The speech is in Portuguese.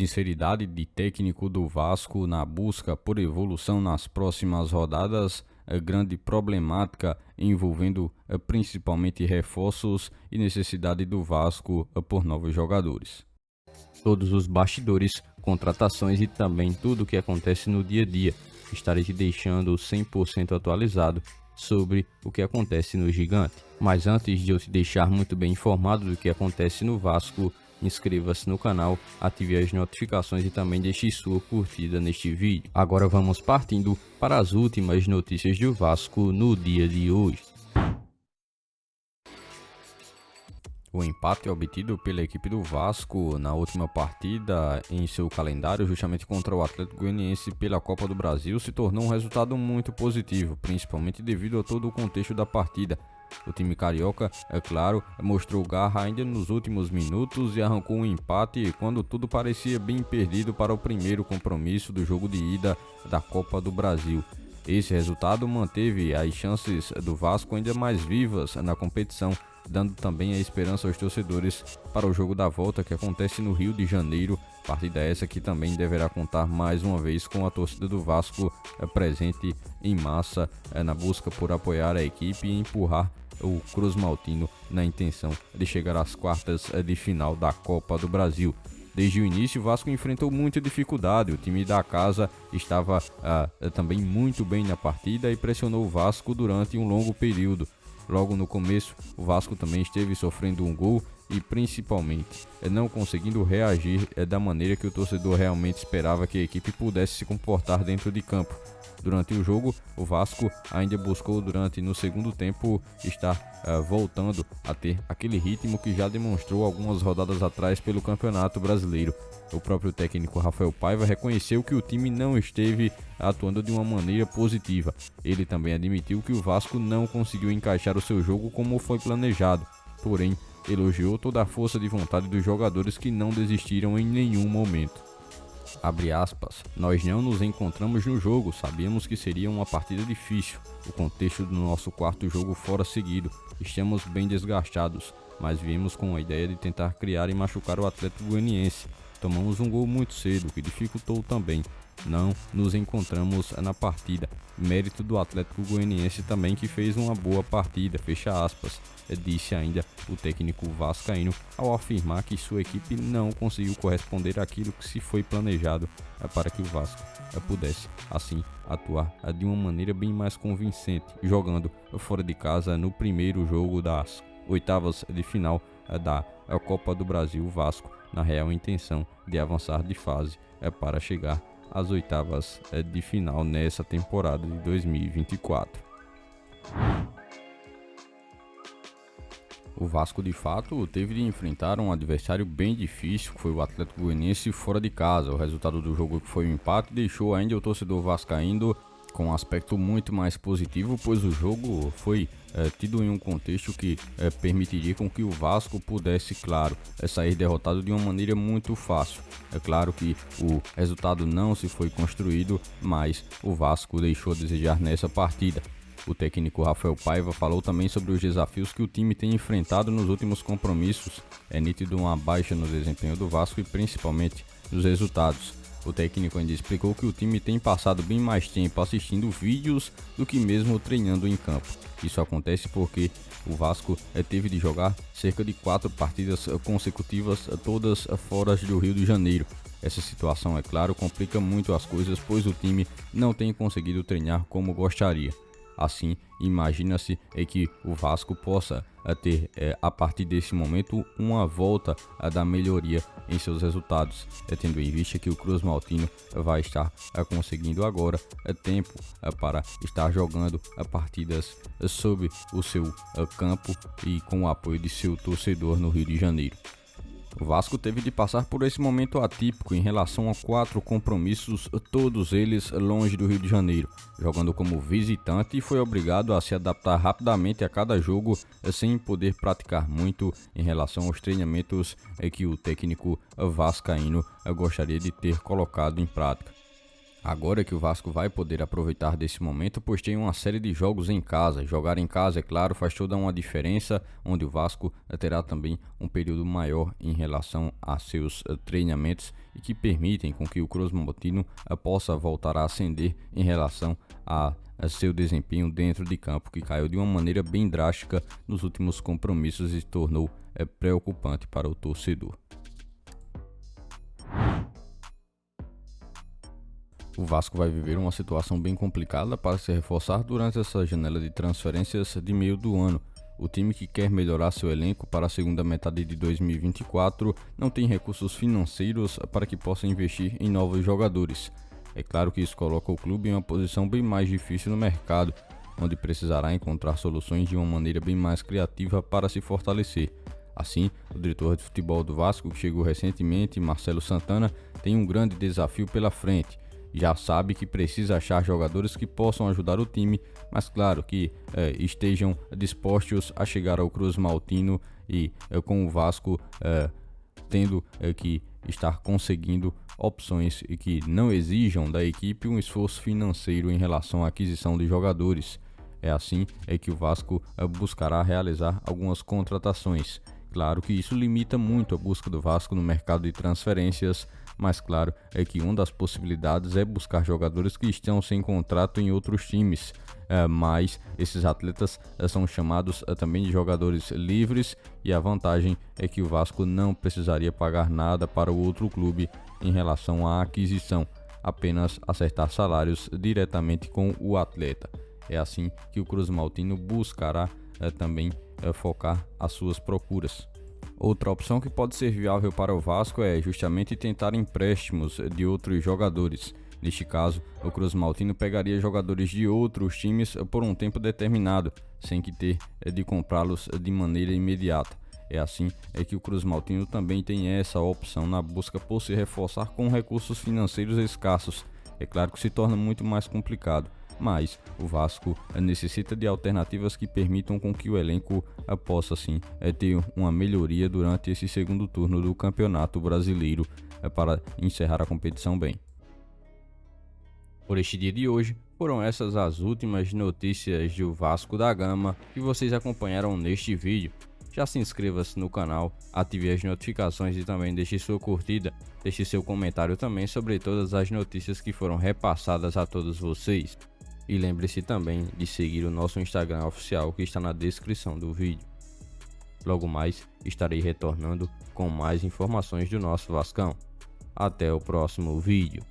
sinceridade de técnico do Vasco na busca por evolução nas próximas rodadas, grande problemática envolvendo principalmente reforços e necessidade do Vasco por novos jogadores. Todos os bastidores, contratações e também tudo o que acontece no dia a dia, estarei te deixando 100% atualizado sobre o que acontece no Gigante. Mas antes de eu te deixar muito bem informado do que acontece no Vasco, inscreva-se no canal, ative as notificações e também deixe sua curtida neste vídeo. Agora vamos partindo para as últimas notícias do Vasco no dia de hoje. O empate obtido pela equipe do Vasco na última partida em seu calendário, justamente contra o Atlético Goianiense pela Copa do Brasil, se tornou um resultado muito positivo, principalmente devido a todo o contexto da partida. O time carioca, é claro, mostrou garra ainda nos últimos minutos e arrancou um empate quando tudo parecia bem perdido para o primeiro compromisso do jogo de ida da Copa do Brasil. Esse resultado manteve as chances do Vasco ainda mais vivas na competição, dando também a esperança aos torcedores para o jogo da volta que acontece no Rio de Janeiro, partida essa que também deverá contar mais uma vez com a torcida do Vasco presente em massa na busca por apoiar a equipe e empurrar o Cruz Maltino na intenção de chegar às quartas de final da Copa do Brasil. Desde o início, o Vasco enfrentou muita dificuldade, o time da casa estava também muito bem na partida e pressionou o Vasco durante um longo período. Logo no começo, o Vasco também esteve sofrendo um gol e principalmente não conseguindo reagir da maneira que o torcedor realmente esperava que a equipe pudesse se comportar dentro de campo. Durante o jogo, o Vasco ainda buscou no segundo tempo estar voltando a ter aquele ritmo que já demonstrou algumas rodadas atrás pelo Campeonato Brasileiro. O próprio técnico Rafael Paiva reconheceu que o time não esteve atuando de uma maneira positiva. Ele também admitiu que o Vasco não conseguiu encaixar o seu jogo como foi planejado, porém elogiou toda a força de vontade dos jogadores que não desistiram em nenhum momento. Abre aspas, nós não nos encontramos no jogo, sabíamos que seria uma partida difícil, o contexto do nosso quarto jogo fora seguido, estamos bem desgastados, mas viemos com a ideia de tentar criar e machucar o Atlético Goianiense. Tomamos um gol muito cedo, que dificultou também. Não nos encontramos na partida. Mérito do Atlético Goianiense também, que fez uma boa partida, fecha aspas, disse ainda o técnico vascaíno ao afirmar que sua equipe não conseguiu corresponder àquilo que se foi planejado para que o Vasco pudesse assim atuar de uma maneira bem mais convincente, jogando fora de casa no primeiro jogo das oitavas de final da Copa do Brasil. O Vasco na real intenção de avançar de fase para chegar às oitavas de final nessa temporada de 2024. O Vasco de fato teve de enfrentar um adversário bem difícil, que foi o Atlético Goianiense fora de casa. O resultado do jogo, que foi um empate, deixou ainda o torcedor vascaíno com um aspecto muito mais positivo, pois o jogo foi tido em um contexto que permitiria com que o Vasco pudesse, claro, sair derrotado de uma maneira muito fácil. É claro que o resultado não se foi construído, mas o Vasco deixou a desejar nessa partida. O técnico Rafael Paiva falou também sobre os desafios que o time tem enfrentado nos últimos compromissos. É nítido uma baixa no desempenho do Vasco e principalmente nos resultados. O técnico ainda explicou que o time tem passado bem mais tempo assistindo vídeos do que mesmo treinando em campo. Isso acontece porque o Vasco teve de jogar cerca de 4 partidas consecutivas, todas fora do Rio de Janeiro. Essa situação, é claro, complica muito as coisas, pois o time não tem conseguido treinar como gostaria. Assim, imagina-se que o Vasco possa ter, a partir desse momento, uma volta da melhoria em seus resultados, tendo em vista que o Cruz Maltino vai estar conseguindo agora tempo para estar jogando partidas sob o seu campo e com o apoio de seu torcedor no Rio de Janeiro. O Vasco teve de passar por esse momento atípico em relação a 4 compromissos, todos eles longe do Rio de Janeiro, jogando como visitante, e foi obrigado a se adaptar rapidamente a cada jogo sem poder praticar muito em relação aos treinamentos que o técnico vascaíno gostaria de ter colocado em prática. Agora que o Vasco vai poder aproveitar desse momento, pois tem uma série de jogos em casa. Jogar em casa, é claro, faz toda uma diferença, onde o Vasco terá também um período maior em relação a seus treinamentos e que permitem com que o Cruz Maltino possa voltar a ascender em relação a seu desempenho dentro de campo, que caiu de uma maneira bem drástica nos últimos compromissos e se tornou preocupante para o torcedor. O Vasco vai viver uma situação bem complicada para se reforçar durante essa janela de transferências de meio do ano. O time que quer melhorar seu elenco para a segunda metade de 2024 não tem recursos financeiros para que possa investir em novos jogadores. É claro que isso coloca o clube em uma posição bem mais difícil no mercado, onde precisará encontrar soluções de uma maneira bem mais criativa para se fortalecer. Assim, o diretor de futebol do Vasco, que chegou recentemente, Marcelo Santana, tem um grande desafio pela frente. Já sabe que precisa achar jogadores que possam ajudar o time, mas claro que estejam dispostos a chegar ao Cruz Maltino e com o Vasco tendo que estar conseguindo opções e que não exijam da equipe um esforço financeiro em relação à aquisição de jogadores. É assim que o Vasco buscará realizar algumas contratações. Claro que isso limita muito a busca do Vasco no mercado de transferências, mas claro que uma das possibilidades é buscar jogadores que estão sem contrato em outros times, mas esses atletas são chamados também de jogadores livres, e a vantagem é que o Vasco não precisaria pagar nada para o outro clube em relação à aquisição, apenas acertar salários diretamente com o atleta. É assim que o Cruz Maltino buscará também focar as suas procuras. Outra opção que pode ser viável para o Vasco é justamente tentar empréstimos de outros jogadores. Neste caso, o Cruz Maltino pegaria jogadores de outros times por um tempo determinado, sem que ter de comprá-los de maneira imediata. É assim que o Cruz Maltino também tem essa opção na busca por se reforçar com recursos financeiros escassos. É claro que se torna muito mais complicado, mas o Vasco necessita de alternativas que permitam com que o elenco possa sim ter uma melhoria durante esse segundo turno do Campeonato Brasileiro para encerrar a competição bem. Por este dia de hoje, foram essas as últimas notícias do Vasco da Gama que vocês acompanharam neste vídeo. Já se inscreva-se no canal, ative as notificações e também deixe sua curtida. Deixe seu comentário também sobre todas as notícias que foram repassadas a todos vocês. E lembre-se também de seguir o nosso Instagram oficial que está na descrição do vídeo. Logo mais estarei retornando com mais informações do nosso Vascão. Até o próximo vídeo.